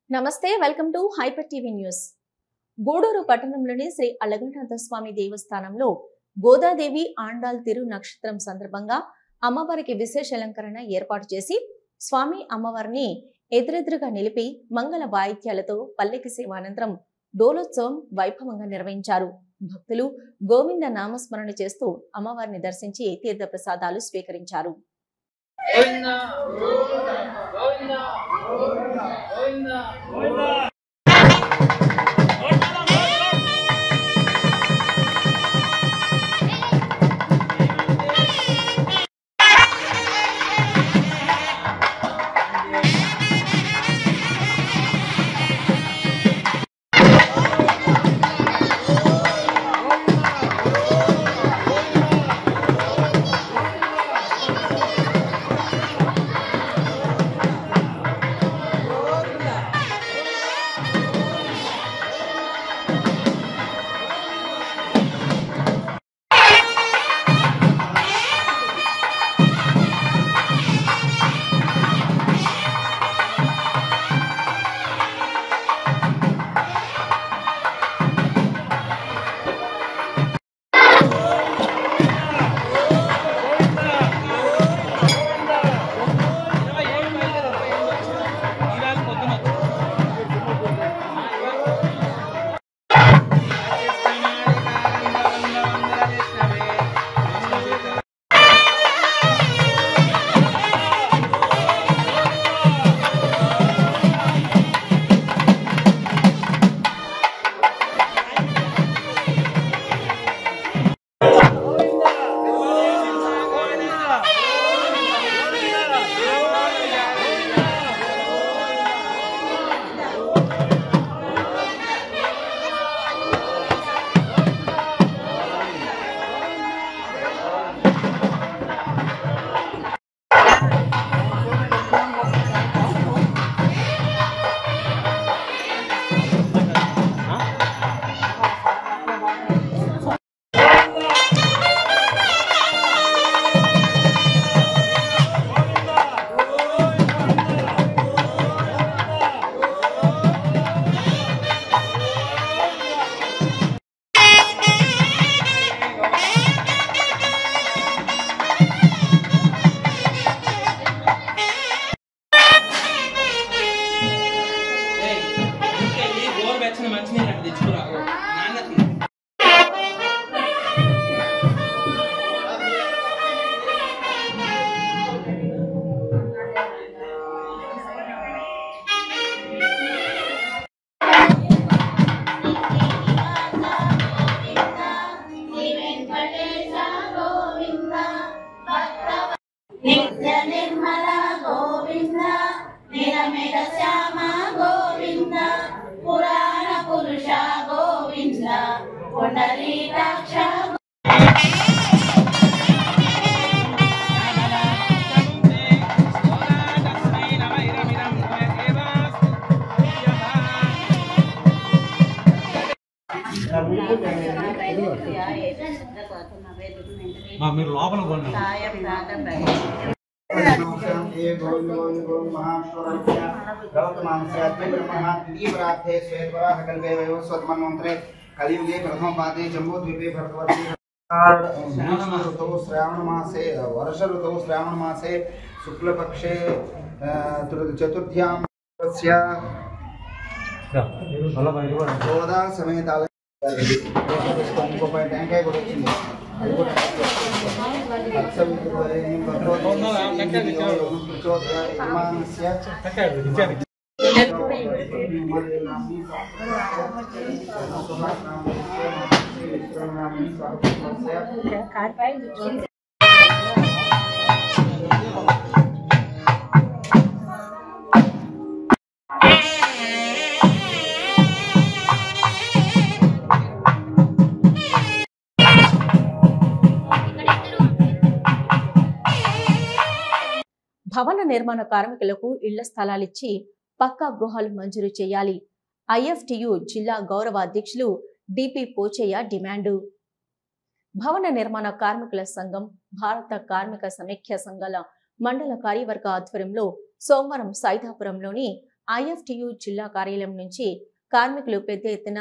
నమస్తే welcome to hyper TV news. Gudur పట్టణంలోని శ్రీ అలగనాథ స్వామి దేవస్థానంలో గోదాదేవి ఆండాల్ తిరు నక్షత్రం సందర్భంగా అమ్మవారికి విశేష అలంకరణ ఏర్పాటు చేసి స్వామి అమ్మవారిని ఎదురెదురుగా నిలిపి మంగళ వాయిద్యాలతో పల్లెకి సేవానంతరం డోలోత్సవం వైభవంగా నిర్వహించారు. భక్తులు గోవింద నామస్మరణ చేస్తూ అమ్మవారిని దర్శించి తీర్థ ప్రసాదాలు స్వీకరించారు. మీరు లోపల కొన్నాం కలియుगे प्रथम पादे जम्बू द्वीपे भरतवर्षे श्रावण मासे वर्ष ऋतौ श्रावण मासे शुक्ल पक्षे चतुर्थ्यां गोदा समेत टैंकाय కూడా వచ్చింది భవన నిర్మాణ కార్మికులకు ఇళ్ల స్థలాలిచ్చి పక్కా గృహాలు మంజూరు చేయాలి. ఐఎఫ్టియు జిల్లా గౌరవ అధ్యక్షులు డిపి పోచయ్య డిమాండు. భవన నిర్మాణ కార్మికుల సంఘం, భారత కార్మిక సమైక్య సంఘాల మండల కార్యవర్గ ఆధ్వర్యంలో సోమవారం సైదాపురంలోని ఐఎఫ్టియు జిల్లా కార్యాలయం నుంచి కార్మికులు పెద్ద ఎత్తున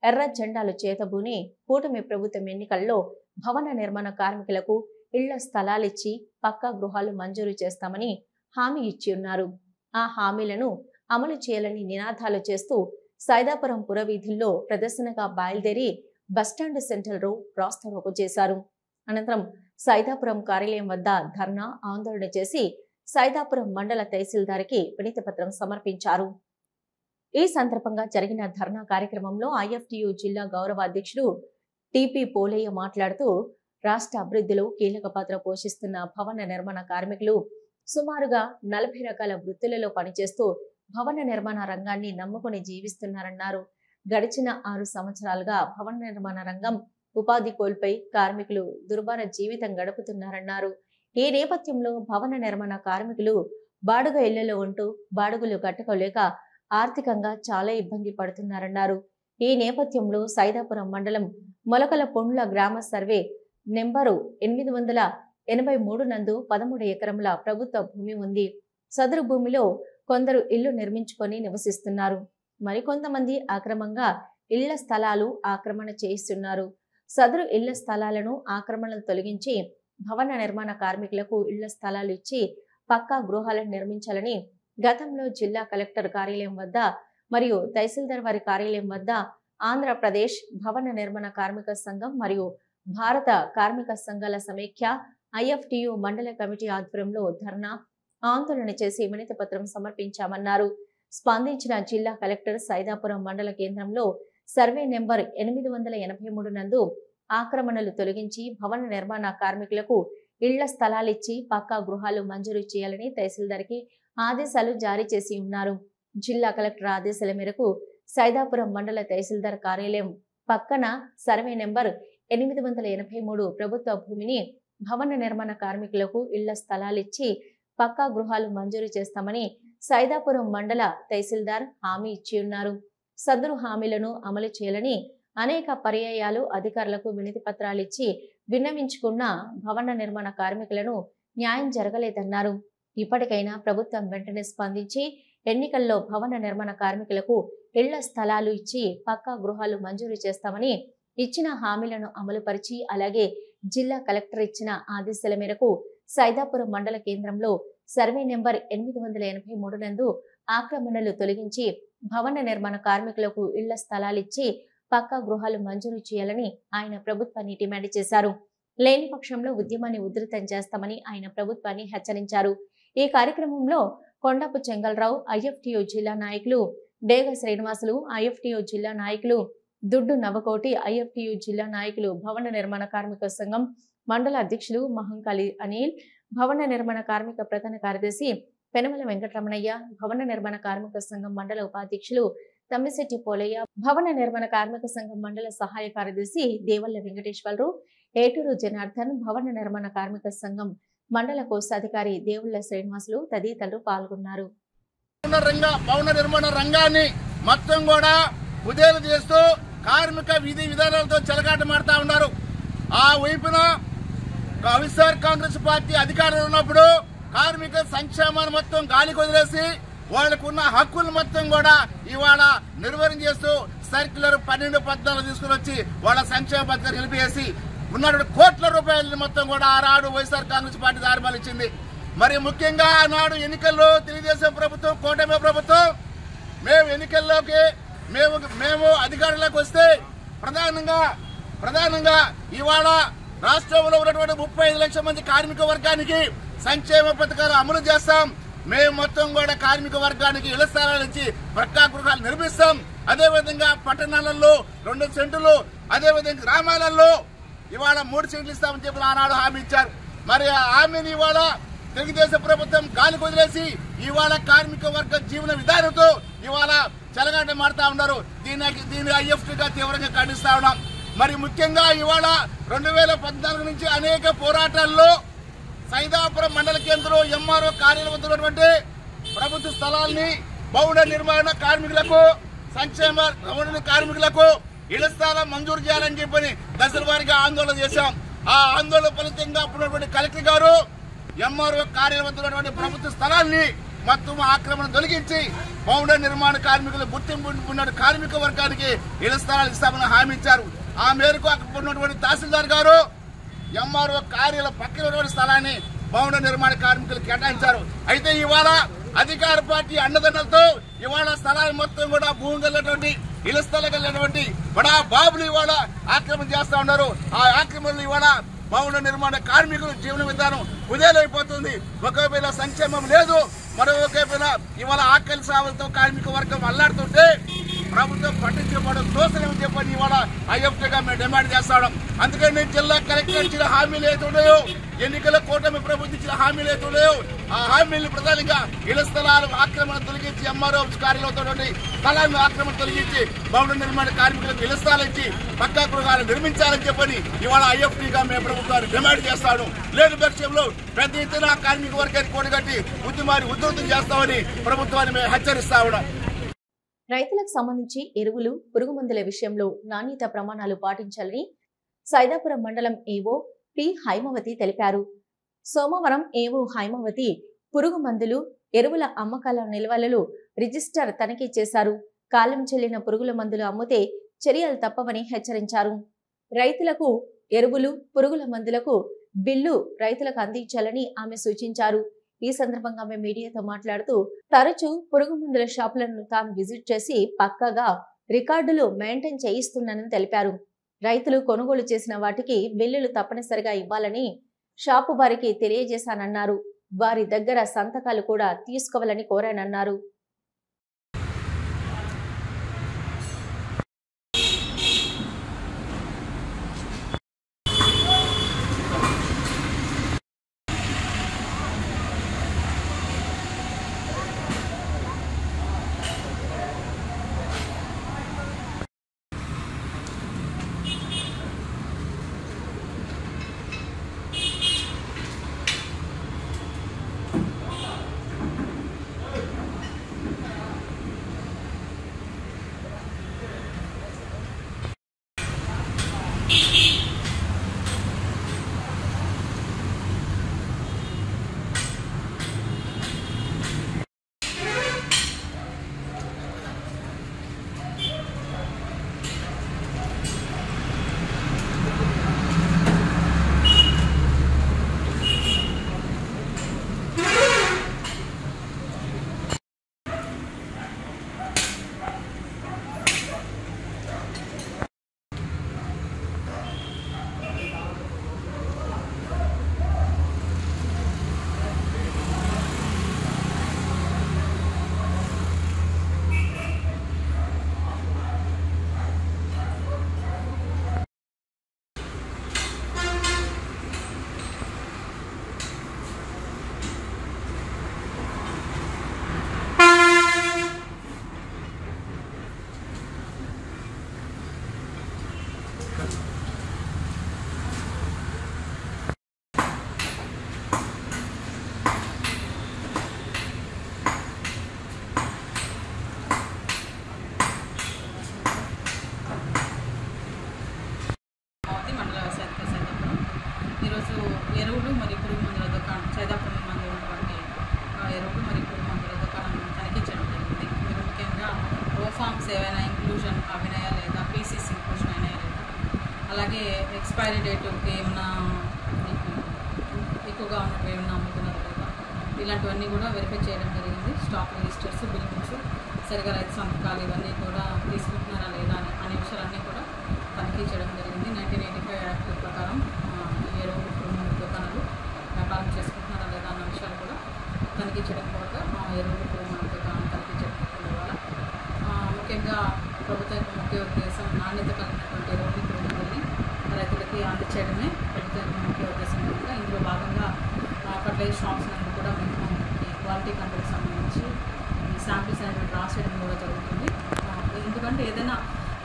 ఎర్ర జెండాలు చేతబూని కూటమి ప్రభుత్వం ఎన్నికల్లో భవన నిర్మాణ కార్మికులకు ఇళ్ల స్థలాలిచ్చి పక్కా గృహాలు మంజూరు చేస్తామని హామీ ఇచ్చి ఉన్నారు. ఆ హామీలను అమలు చేయాలని నినాదాలు చేస్తూ సైదాపురం పురవీధుల్లో ప్రదర్శనగా బయలుదేరి బస్టాండ్ సెంటర్ లో రాస్తారోకో చేశారు. అనంతరం సైదాపురం కార్యాలయం వద్ద ధర్నా ఆందోళన చేసి సైదాపురం మండల తహసీల్దార్కి వినతి పత్రం సమర్పించారు. ఈ సందర్భంగా జరిగిన ధర్నా కార్యక్రమంలో ఐఎఫ్టియు జిల్లా గౌరవ అధ్యక్షుడు టిపి పోలయ్య మాట్లాడుతూ రాష్ట్ర అభివృద్ధిలో కీలక పాత్ర పోషిస్తున్న భవన నిర్మాణ కార్మికులు సుమారుగా 40 రకాల వృత్తులలో పనిచేస్తూ భవన నిర్మాణ రంగాన్ని నమ్ముకుని జీవిస్తున్నారన్నారు. గడిచిన 6 సంవత్సరాలుగా భవన నిర్మాణ రంగం ఉపాధి కోల్పోయి కార్మికులు దుర్భర జీవితం గడుపుతున్నారన్నారు. ఈ నేపథ్యంలో భవన నిర్మాణ కార్మికులు బాడుగ ఇళ్లలో ఉంటూ బాడుగులు కట్టుకోలేక ఆర్థికంగా చాలా ఇబ్బంది పడుతున్నారన్నారు. ఈ నేపథ్యంలో సైదాపురం మండలం మొలకల పొండ్ల గ్రామ సర్వే నెంబరు 883 నందు 13 ఎకరముల ప్రభుత్వ భూమి ఉంది. సదరు భూమిలో కొందరు ఇల్లు నిర్మించుకొని నివసిస్తున్నారు. మరికొంతమంది అక్రమంగా ఇళ్ల స్థలాలు ఆక్రమణ చేయిస్తున్నారు. సదరు ఇళ్ల స్థలాలను ఆక్రమణలు తొలగించి భవన నిర్మాణ కార్మికులకు ఇళ్ల స్థలాలు ఇచ్చి పక్కా గృహాలను నిర్మించాలని గతంలో జిల్లా కలెక్టర్ కార్యాలయం వద్ద మరియు తహసీల్దార్ వారి కార్యాలయం వద్ద ఆంధ్రప్రదేశ్ భవన నిర్మాణ కార్మిక సంఘం మరియు భారత కార్మిక సంఘాల సమైక్య ఐఎఫ్టియు మండల కమిటీ ఆధ్వర్యంలో ధర్నా ఆందోళన చేసి వినతి పత్రం సమర్పించామన్నారు. స్పందించిన జిల్లా కలెక్టర్ సైదాపురం మండల కేంద్రంలో సర్వే నెంబర్ 883 నందు ఆక్రమణలు తొలగించి భవన నిర్మాణ కార్మికులకు ఇళ్ల స్థలాలిచ్చి పక్కా గృహాలు మంజూరు చేయాలని తహసీల్దార్కి ఆదేశాలు జారీ చేసి ఉన్నారు. జిల్లా కలెక్టర్ ఆదేశాల మేరకు సైదాపురం మండల తహసీల్దార్ కార్యాలయం పక్కన సర్వే నెంబర్ 883 ప్రభుత్వ భూమిని భవన నిర్మాణ కార్మికులకు ఇళ్ల స్థలాలిచ్చి పక్కా గృహాలు మంజూరు చేస్తామని సైదాపురం మండల తహసీల్దార్ హామీ ఇచ్చి ఉన్నారు. సదరు హామీలను అమలు చేయాలని అనేక పర్యాయాలు అధికారులకు వినతి పత్రాలు ఇచ్చి విన్నవించుకున్న భవన నిర్మాణ కార్మికులను న్యాయం జరగలేదన్నారు. ఇప్పటికైనా ప్రభుత్వం వెంటనే స్పందించి ఎన్నికల్లో భవన నిర్మాణ కార్మికులకు ఇళ్ల స్థలాలు ఇచ్చి పక్కా గృహాలు మంజూరు చేస్తామని ఇచ్చిన హామీలను అమలుపరిచి అలాగే జిల్లా కలెక్టర్ ఇచ్చిన ఆదేశాల మేరకు సైదాపురం మండల కేంద్రంలో సర్వే నెంబర్ 883 నందు ఆక్రమణలు తొలగించి భవన నిర్మాణ కార్మికులకు ఇళ్ల స్థలాలిచ్చి పక్కా గృహాలు మంజూరు చేయాలని ఆయన ప్రభుత్వాన్ని డిమాండ్ చేశారు. లేని పక్షంలో ఉద్యమాన్ని ఉధృతం చేస్తామని ఆయన ప్రభుత్వాన్ని హెచ్చరించారు. ఈ కార్యక్రమంలో కొండపు చెంగల్రావు ఐఎఫ్టియు జిల్లా నాయకులు డేగ శ్రీనివాసులు ఐఎఫ్టియు జిల్లా నాయకులు దుడ్డు నవకోటి ఐఎఫ్టియు జిల్లా నాయకులు భవన నిర్మాణ కార్మిక సంఘం మండల అధ్యక్షులు మహంకాళి అనిల్ భవన నిర్మాణ కార్మిక ప్రధాన కార్యదర్శి పెనమల వెంకటరమణయ్య భవన నిర్మాణ కార్మిక సంఘం మండల ఉపాధ్యక్షులు తమ్మిశెట్టి పోలయ్య భవన నిర్మాణ కార్మిక సంఘం మండల సహాయ కార్యదర్శి దేవల్ల వెంకటేశ్వరరావు ఏటూరు జనార్దన్ భవన నిర్మాణ కార్మిక సంఘం మండల కోశాధికారి దేవుళ్ల శ్రీనివాసులు తదితరులు పాల్గొన్నారు. భవన నిర్మాణ రంగాన్ని మొత్తం కూడా ఉదేలు చేస్తూ కార్మిక విధి విధానాలతో చెలగాటమాడుతా ఉన్నారు. ఆ వైపున వైఎస్ఆర్ కాంగ్రెస్ పార్టీ అధికారంలో ఉన్నప్పుడు కార్మిక సంక్షేమాన్ని మొత్తం గాలికి వదిలేసి వాళ్లకున్న హక్కులు మొత్తం కూడా ఇవాళ నిర్వహణ చేస్తూ సర్క్యులర్ 12-14 తీసుకుని వచ్చి వాళ్ళ సంక్షేమ పథకాలు నిలిపేసి ఉన్నటువంటి కోట్ల రూపాయలని మొత్తం కూడా ఆనాడు వైఎస్ఆర్ కాంగ్రెస్ పార్టీ దారిమాలు ఇచ్చింది. మరి ముఖ్యంగా ఆనాడు ఎన్నికల్లో తెలుగుదేశం ప్రభుత్వం కూటమి ప్రభుత్వం మేము ఎన్నికల్లోకి మేము అధికారంలోకి వస్తే ప్రధానంగా ఇవాళ రాష్ట్రంలో ఉన్నటువంటి 35 లక్షల మంది కార్మిక వర్గానికి సంక్షేమ పథకాలు అమలు చేస్తాం. మేము మొత్తం కూడా కార్మిక వర్గానికి ఇళ్ల స్థలాలు ఇచ్చి పక్కా గృహాలు నిర్మిస్తాం. అదేవిధంగా పట్టణాలలో 2 సెంటులు, అదేవిధంగా గ్రామాలలో ఇవాళ 3 సెంట్లు ఇస్తామని చెప్పి ఆనాడు హామీ ఇచ్చారు. మరి ఆ హామీని ఇవాళ తెలుగుదేశం ప్రభుత్వం గాలికి వదిలేసి ఇవాళ కార్మిక వర్గ జీవన విధానంతో ఇవాళ చెలగాట మారుతా ఉన్నారు. దీన్ని ఐఎఫ్టీగా తీవ్రంగా ఖండిస్తా ఉన్నాం. మరి ముఖ్యంగా ఇవాళ 2014 నుంచి అనేక పోరాటాల్లో సైదాపురం మండల కేంద్రం ఎంఆర్ఓ కార్యాలయం వద్ద ఉన్నటువంటి ప్రభుత్వ స్థలాల్ని భవన నిర్మాణ కార్మికులకు సంక్షేమ భవన కార్మికులకు ఇళ్ల స్థలం మంజూరు చేయాలని చెప్పని దశల వారీగా ఆందోళన చేశాం. ఆ ఆందోళన ఫలితంగా ఉన్నటువంటి కలెక్టర్ గారు ఎంఆర్ఓ కార్యాలయం వద్ద ఉన్నటువంటి ప్రభుత్వ స్థలాన్ని మొత్తం ఆక్రమణ తొలగించి భవన నిర్మాణ కార్మికులు గుర్తింపు ఉన్న కార్మిక వర్గానికి ఇళ్ల స్థలాలు ఇస్తామని హామీ ఇచ్చారు. ఆ మేరకు అక్కడ ఉన్నటువంటి తహసీల్దార్ గారు ఎంఆర్ఓ కార్యాలయం పక్కన ఉన్నటువంటి స్థలాన్ని భవన నిర్మాణ కార్మికులు కేటాయించారు. అయితే ఇవాళ అధికార పార్టీ అండదండలతో ఇవాళ స్థలాలు మొత్తం కూడా భూమి కలిగినటువంటి ఇళ్ల స్థలం కలిగినటువంటి బడా బాబులు ఇవాళ ఆక్రమణ చేస్తా ఉన్నారు. ఆ ఆక్రమణలు ఇవాళ భవన నిర్మాణ కార్మికుల జీవన విధానం కుదేలైపోతుంది. ఒకవైపు సంక్షేమం లేదు, మరోవైపు ఇవాళ ఆకలి సావులతో కార్మిక వర్గం అల్లాడుతుంటే ప్రభుత్వం పట్టించుకోవడం దోషలేమని చెప్పని ఇవాళ ఐఎఫ్టీగా మేము డిమాండ్ చేస్తాం. అందుకని నేను జిల్లా కలెక్టర్ ఇచ్చిన హామీలు ఏతున్నాయో, ఎన్నికల కూటమి ప్రభుత్వం ఇచ్చిన హామీలు ఏతున్నాయో ఆ హామీలు ప్రధానంగా ఇళ్ల స్థలాలు ఆక్రమణ తొలగించి ఎంఆర్ఓ కార్యాలయంతో స్థలాలను ఆక్రమణ తొలగించి భవన నిర్మాణ కార్మికులకు ఇళ్ల స్థలాలు ఇచ్చి పక్కా గృహాలు నిర్మించాలని చెప్పని ఇవాళ ఐఎఫ్టీగా మేము ప్రభుత్వాన్ని డిమాండ్ చేస్తాను. లేని పక్షంలో పెద్ద ఎత్తున కార్మిక వర్గాన్ని కూడగట్టి ఉద్యమాన్ని ఉధృతం చేస్తామని ప్రభుత్వాన్ని మేము హెచ్చరిస్తా ఉన్నాం. రైతులకు సంబంధించి ఎరువులు, పురుగు మందుల విషయంలో నాణ్యత ప్రమాణాలు పాటించాలని సైదాపురం మండలం ఏవో పి హైమవతి తెలిపారు. సోమవారం ఏవో హైమవతి పురుగు మందులు, ఎరువుల అమ్మకాల నిల్వలలో రిజిస్టర్ తనిఖీ చేశారు. కాలం చెల్లిన పురుగుల మందులు అమ్మితే చర్యలు తప్పవని హెచ్చరించారు. రైతులకు ఎరువులు, పురుగుల మందులకు బిల్లు రైతులకు అందించాలని ఆమె సూచించారు. ఈ సందర్భంగా ఆమె మీడియాతో మాట్లాడుతూ తరచూ పురుగు మందుల షాపులను తాను విజిట్ చేసి పక్కాగా రికార్డులు మెయింటైన్ చేయిస్తున్నానని తెలిపారు. రైతులు కొనుగోలు చేసిన వాటికి బిల్లులు తప్పనిసరిగా ఇవ్వాలని షాపు వారికి తెలియజేశానన్నారు. వారి దగ్గర సంతకాలు కూడా తీసుకోవాలని కోరానన్నారు. అలాగే ఎక్స్పైరీ డేట్ ఏమన్నా ఎక్కువగా ఉన్నట్టు ఏమన్నా అమ్ముతున్నారు లేదా ఇలాంటివన్నీ కూడా వెరిఫై చేయడం జరిగింది. స్టాక్ రిజిస్టర్స్, బిల్ బుక్స్, సరిగా రైతు సంతకాలు ఇవన్నీ కూడా తీసుకుంటున్నారా లేదా అనే విషయాలన్నీ కూడా తనిఖీ చేయడం జరిగింది. 1985 యాక్ట్ ప్రకారం ఈ ఎరువులు దుకాణాలు వ్యాపారం చేసుకుంటున్నారా లేదా అన్న విషయాలు కూడా తనిఖీ చేయడం కూడా ఎరువులు దుకాణం తనిఖీ చేయడం వల్ల ముఖ్యంగా ప్రభుత్వ యొక్క ముఖ్య ఉద్దేశం నాణ్యత కలిగినటువంటి ఎరువులు పురుగులని రైతులకి అందచేయడమే ప్రభుత్వ యొక్క ముఖ్య ఉద్దేశం. కనుక ఇందులో భాగంగా ఫర్టిలైజర్ షాప్స్ అనేది కూడా మేము ఈ క్వాలిటీ కంట్రోల్కి సంబంధించి ఈ శాంపిల్స్ అనేవి డ్రా చేయడం కూడా జరుగుతుంది. ఎందుకంటే ఏదైనా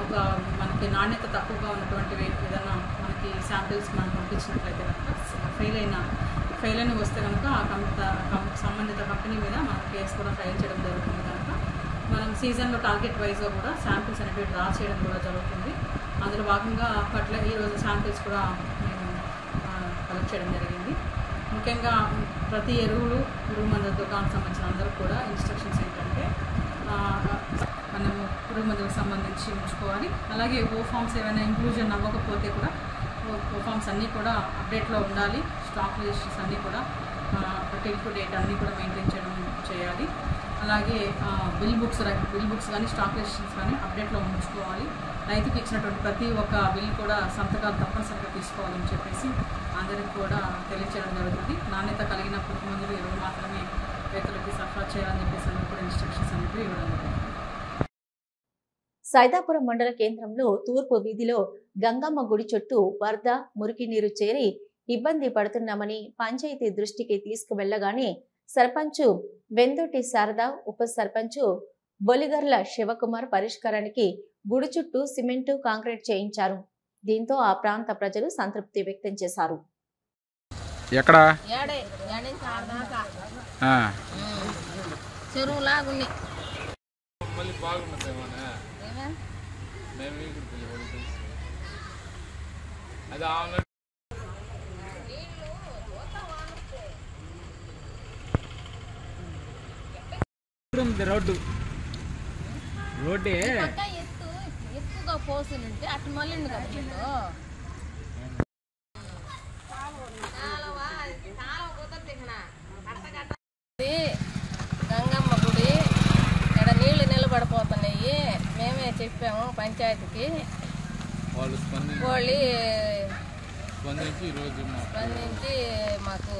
ఒక మనకి నాణ్యత తక్కువగా ఉన్నటువంటివి ఏదైనా మనకి శాంపిల్స్ మనం పంపించినట్లయితే కనుక ఫెయిల్ అని వస్తే కనుక ఆ సంబంధిత కంపెనీ మీద మనం కేసు కూడా ఫైల్ చేయడం జరుగుతుంది. కనుక మనం సీజన్లో టార్గెట్ వైజ్గా కూడా శాంపిల్స్ అనేవి డ్రా చేయడం కూడా జరుగుతుంది. అందులో భాగంగా ఈరోజు శాంపిల్స్ కూడా మేము కలెక్ట్ చేయడం జరిగింది. ముఖ్యంగా ప్రతి ఎరువులు పురుగు మందుల దుకాణానికి సంబంధించిన అందరూ కూడా ఇన్స్ట్రక్షన్స్ ఏంటంటే మనము పురుగు మందులకు సంబంధించి ఉంచుకోవాలి. అలాగే ఓ ఫామ్స్ ఏమైనా ఇంక్లూజన్ అవ్వకపోతే కూడా ఓ ఫామ్స్ అన్నీ కూడా అప్డేట్లో ఉండాలి. స్టాక్ రిజిస్టర్స్ అన్నీ కూడా టిల్ టు డేట్ అన్నీ కూడా మెయింటైన్ చేయాలి. అలాగే బిల్ బుక్స్ కానీ స్టాక్ రిజిస్టర్స్ కానీ అప్డేట్లో ఉంచుకోవాలి. రైతుకి ఇచ్చినటువంటి ప్రతి ఒక్క బిల్ కూడా సంతకాలు తప్పనిసరిగా తీసుకోవాలని చెప్పేసి అందరికి కూడా తెలియచేయడం జరుగుతుంది. నాణ్యత కలిగిన పురుగు మందులు ఎరువులు మాత్రమే రైతులకి సరఫరా చేయాలని చెప్పేసి అందరూ కూడా ఇన్స్ట్రక్షన్స్ అనేవి ఇవ్వడం జరుగుతుంది. సైదాపురం మండల కేంద్రంలో తూర్పు వీధిలో గంగమ్మ గుడి చుట్టూ వరద మురికి నీరు చేరి ఇబ్బంది పడుతున్నామని పంచాయతీ దృష్టికి తీసుకువెళ్లగానే సర్పంచ్ వెందొటి శారద, ఉప సర్పంచ్ బొలిగర్ల శివకుమార్ పరిష్కారానికి గుడి చుట్టూ సిమెంటు కాంక్రీట్ చేయించారు. దీంతో ఆ ప్రాంత ప్రజలు సంతృప్తి వ్యక్తం చేశారు. ఎక్కడ చెరువులాగున్నాయి. రోడ్డే ఎక్కువగా పోసులుంటే అటు మళ్ళీ గంగమ్మ గుడి ఇక్కడ నీళ్లు నిలబడిపోతున్నాయి. మేమే చెప్పాము పంచాయతీకి, వాళ్ళు స్పందించి మాకు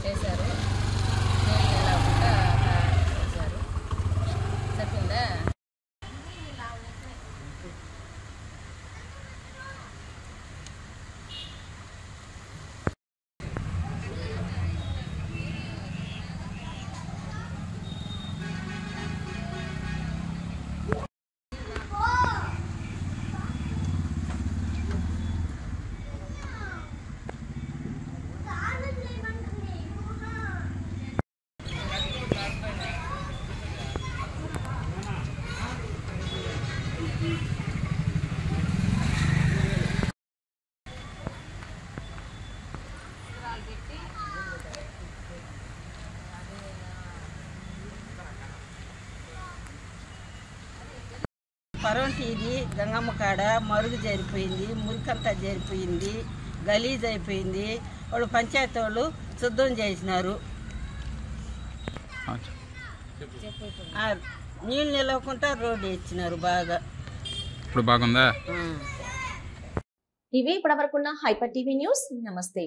చేశారు. నీళ్ళు నిలబడకుండా చేశారు. చెప్పిందా పరోంటి ఇది గంగమ్మ కాడ మరుగు జరిపోయింది, మురికంతా జరిపోయింది, గలీజ్ అయిపోయింది. వాళ్ళు పంచాయతీ వాళ్ళు శుద్ధం చేసినారు. నీళ్ళు నిలవకుండా రోడ్డు ఇచ్చినారు. బాగా ఇప్పుడు బాగుందా? ఇవి ఇప్పటివరకున్న హైపర్ టీవీ న్యూస్. నమస్తే.